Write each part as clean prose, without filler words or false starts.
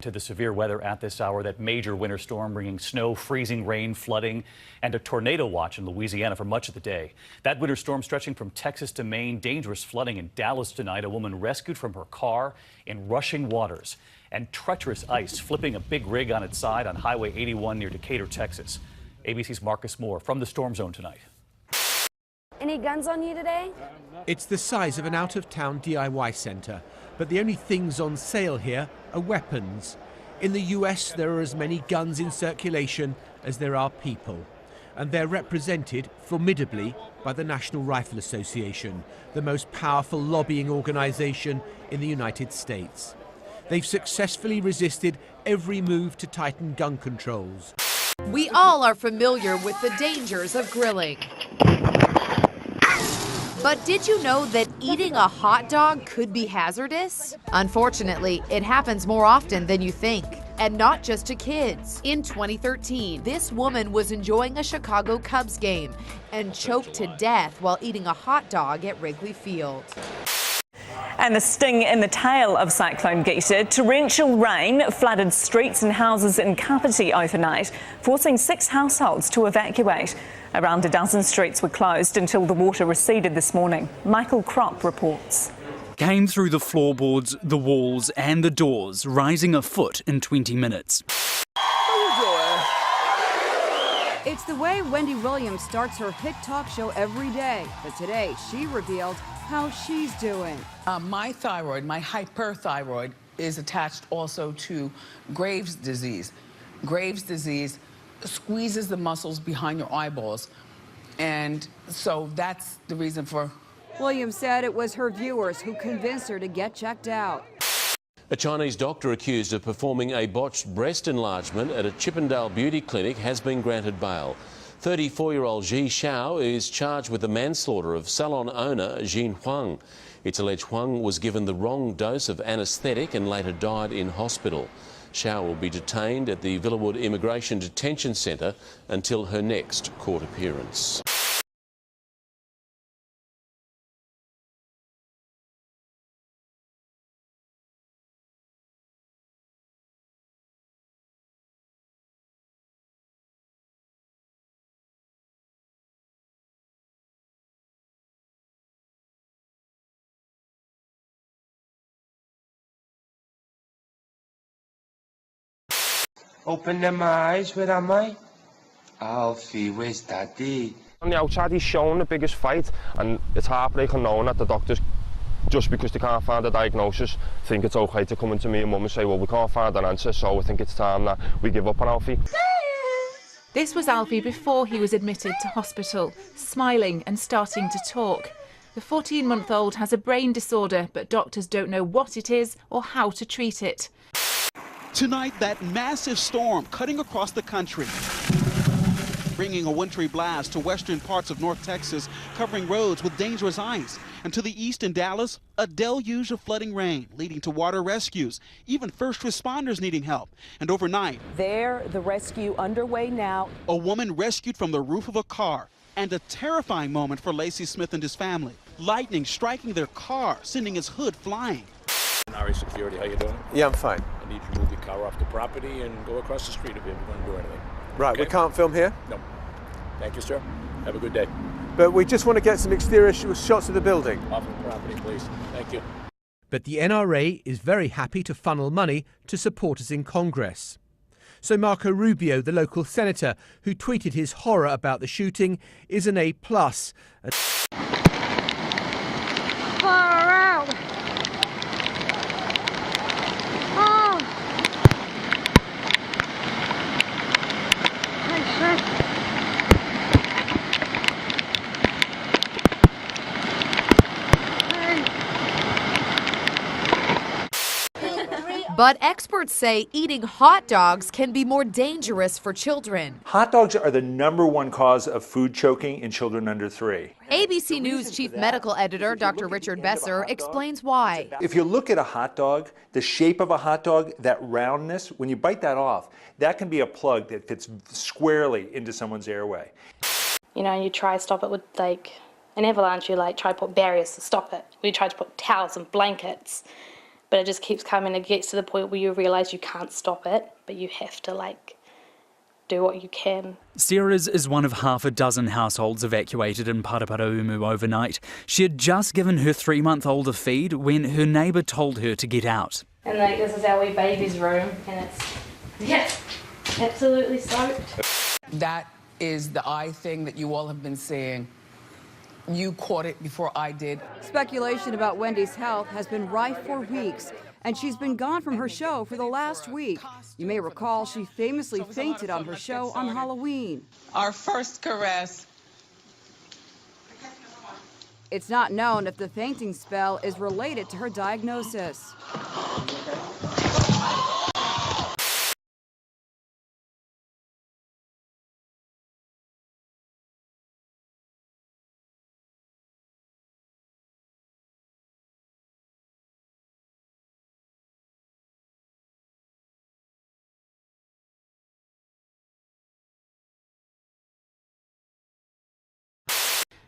to the severe weather at this hour. That major winter storm bringing snow, freezing rain, flooding, and a tornado watch in Louisiana for much of the day. That winter storm stretching from Texas to Maine. Dangerous flooding in Dallas tonight. A woman rescued from her car in rushing waters. And treacherous ice flipping a big rig on its side on Highway 81 near Decatur, Texas. ABC's Marcus Moore from the storm zone tonight. Any guns on you today? It's the size of an out-of-town DIY centre, but the only things on sale here are weapons. In the US, there are as many guns in circulation as there are people, and they're represented formidably by the National Rifle Association, the most powerful lobbying organisation in the United States. They've successfully resisted every move to tighten gun controls. We all are familiar with the dangers of grilling. But did you know that eating a hot dog could be hazardous? Unfortunately, it happens more often than you think. And not just to kids. In 2013, this woman was enjoying a Chicago Cubs game and choked to death while eating a hot dog at Wrigley Field. And the sting in the tail of Cyclone Gita, torrential rain flooded streets and houses in Kapiti overnight, forcing 6 households to evacuate. Around a dozen streets were closed until the water receded this morning. Michael Kropp reports. Came through the floorboards, the walls and the doors, rising a foot in 20 minutes. It's the way Wendy Williams starts her hit talk show every day. But today, she revealed how she's doing. My thyroid, my hyperthyroid, is attached also to Graves' disease. Graves' disease squeezes the muscles behind your eyeballs. And so that's the reason for... Williams said it was her viewers who convinced her to get checked out. A Chinese doctor accused of performing a botched breast enlargement at a Chippendale beauty clinic has been granted bail. 34-year-old Ji Xiao is charged with the manslaughter of salon owner Jin Huang. It's alleged Huang was given the wrong dose of anaesthetic and later died in hospital. Xiao will be detained at the Villawood Immigration Detention Centre until her next court appearance. Open my eyes, where am I? Alfie, where's Daddy? On the outside he's shown the biggest fight, and it's heartbreaking knowing that the doctors, just because they can't find a diagnosis, think it's okay to come into me and Mum and say, well, we can't find an answer, so I think it's time that we give up on Alfie. This was Alfie before he was admitted to hospital, smiling and starting to talk. The 14-month-old has a brain disorder, but doctors don't know what it is or how to treat it. Tonight, that massive storm cutting across the country, bringing a wintry blast to western parts of North Texas, covering roads with dangerous ice. And to the east in Dallas, a deluge of flooding rain, leading to water rescues, even first responders needing help. And overnight, the rescue underway now. A woman rescued from the roof of a car, and a terrifying moment for Lacey Smith and his family. Lightning striking their car, sending his hood flying. RA Security, how you doing? Yeah, I'm fine. I need you to move your car off the property and go across the street if you're going to do anything. Right, okay? We can't film here? No. Thank you, sir. Have a good day. But we just want to get some exterior shots of the building. Off the property, please. Thank you. But the NRA is very happy to funnel money to supporters in Congress. So Marco Rubio, the local senator who tweeted his horror about the shooting, is an A+. Far out. Oh. But experts say eating hot dogs can be more dangerous for children. Hot dogs are the #1 cause of food choking in children under 3. ABC News chief medical editor Dr. Richard Besser explains why. If you look at a hot dog, the shape of a hot dog, that roundness, when you bite that off, that can be a plug that fits squarely into someone's airway. You know, you try to stop it with like an avalanche, you like try to put barriers to stop it. We try to put towels and blankets. but it just keeps coming. It gets to the point where you realise you can't stop it, but you have to like do what you can. Sarah's is one of half a dozen households evacuated in Paraparaumu overnight. She had just given her 3-month-old a feed when her neighbour told her to get out. And like this is our wee baby's room, and it's, yeah, absolutely soaked. That is the eye thing that you all have been seeing. You caught it before I did. Speculation about Wendy's health has been rife for weeks, and she's been gone from her show for the last week. You may recall she famously fainted on her show on Halloween. Our first caress. It's not known if the fainting spell is related to her diagnosis.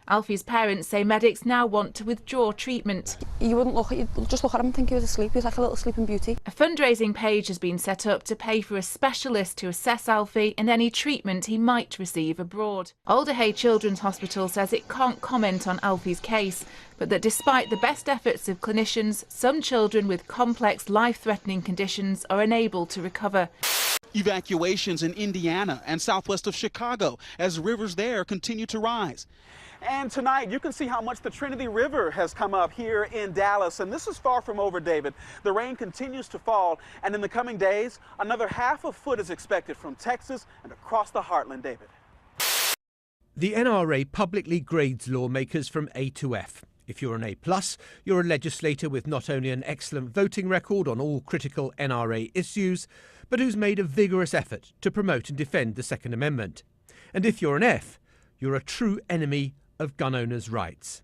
Alfie's parents say medics now want to withdraw treatment. You wouldn't look at, you'd just look at him and think he was asleep. He was like a little sleeping beauty. A fundraising page has been set up to pay for a specialist to assess Alfie and any treatment he might receive abroad. Alderhay Children's Hospital says it can't comment on Alfie's case, but that despite the best efforts of clinicians, some children with complex life-threatening conditions are unable to recover. Evacuations in Indiana and southwest of Chicago as rivers there continue to rise. And tonight, you can see how much the Trinity River has come up here in Dallas. And this is far from over, David. The rain continues to fall. And in the coming days, another ½ foot is expected from Texas and across the heartland, David. The NRA publicly grades lawmakers from A to F. If you're an A+, you're a legislator with not only an excellent voting record on all critical NRA issues, but who's made a vigorous effort to promote and defend the Second Amendment. And if you're an F, you're a true enemy of gun owners' rights.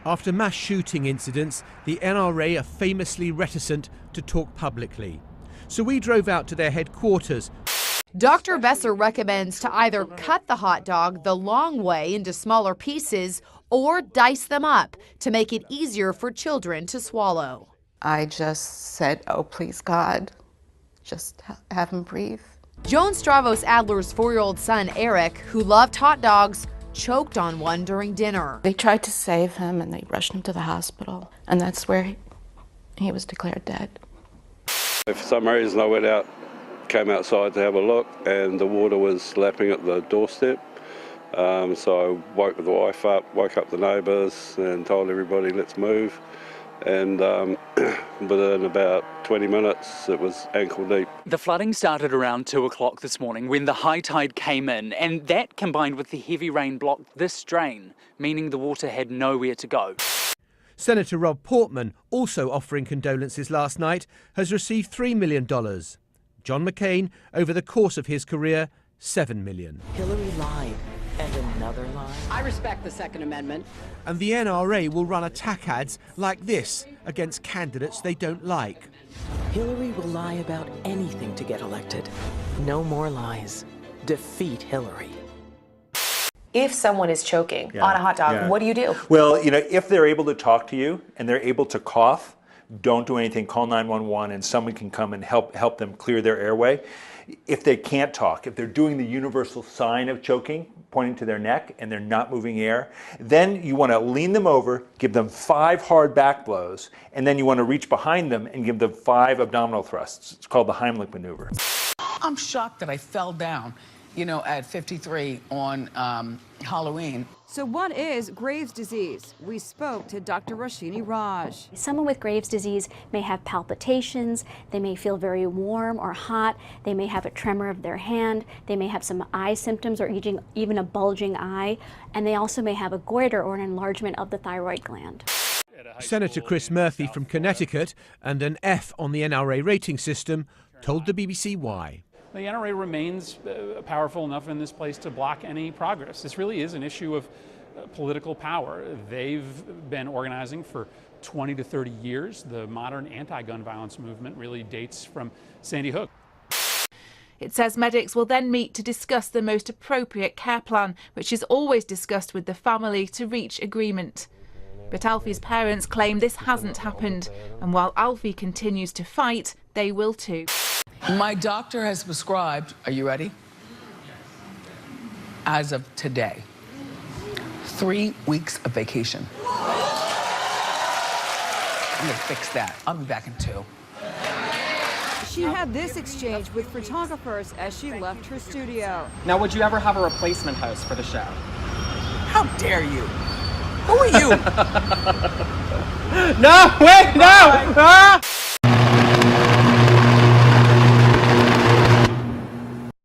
After mass shooting incidents, the NRA are famously reticent to talk publicly. So we drove out to their headquarters. Dr. Besser recommends to either cut the hot dog the long way into smaller pieces or dice them up to make it easier for children to swallow. I just said, oh, please, God, just have him breathe. Joan Stravos Adler's 4-year-old son, Eric, who loved hot dogs, choked on one during dinner. They tried to save him and they rushed him to the hospital, and that's where he was declared dead. For some reason I went out, came outside to have a look, and the water was lapping at the doorstep. So I woke the wife up, woke up the neighbours and told everybody, let's move. And within about 20 minutes, it was ankle deep. The flooding started around 2 o'clock this morning when the high tide came in, and that combined with the heavy rain blocked this drain, meaning the water had nowhere to go. Senator Rob Portman, also offering condolences last night, has received $3 million. John McCain, over the course of his career, $7 million. Hillary lied. And another lie. I respect the Second Amendment. And the NRA will run attack ads like this against candidates they don't like. Hillary will lie about anything to get elected. No more lies. Defeat Hillary. If someone is choking on a hot dog, what do you do? Well, if they're able to talk to you and they're able to cough, don't do anything. Call 911 and someone can come and help them clear their airway. If they can't talk, if they're doing the universal sign of choking, pointing to their neck, and they're not moving air, then you want to lean them over, give them 5 hard back blows, and then you want to reach behind them and give them 5 abdominal thrusts. It's called the Heimlich maneuver. I'm shocked that I fell down, at 53 on Halloween. So what is Graves' disease? We spoke to Dr. Rashini Raj. Someone with Graves' disease may have palpitations, they may feel very warm or hot, they may have a tremor of their hand, they may have some eye symptoms or even a bulging eye, and they also may have a goiter or an enlargement of the thyroid gland. Senator Chris Murphy from Connecticut, and an F on the NRA rating system, told the BBC why. The NRA remains powerful enough in this place to block any progress. This really is an issue of political power. They've been organizing for 20 to 30 years. The modern anti-gun violence movement really dates from Sandy Hook. It says medics will then meet to discuss the most appropriate care plan, which is always discussed with the family to reach agreement. But Alfie's parents claim this hasn't happened, and while Alfie continues to fight, they will too. My doctor has prescribed, are you ready? As of today, 3 weeks of vacation. I'm gonna fix that. I'll be back in 2. She had this exchange with photographers as she left her studio. Now, would you ever have a replacement house for the show? How dare you? Who are you? No, wait, no! Ah!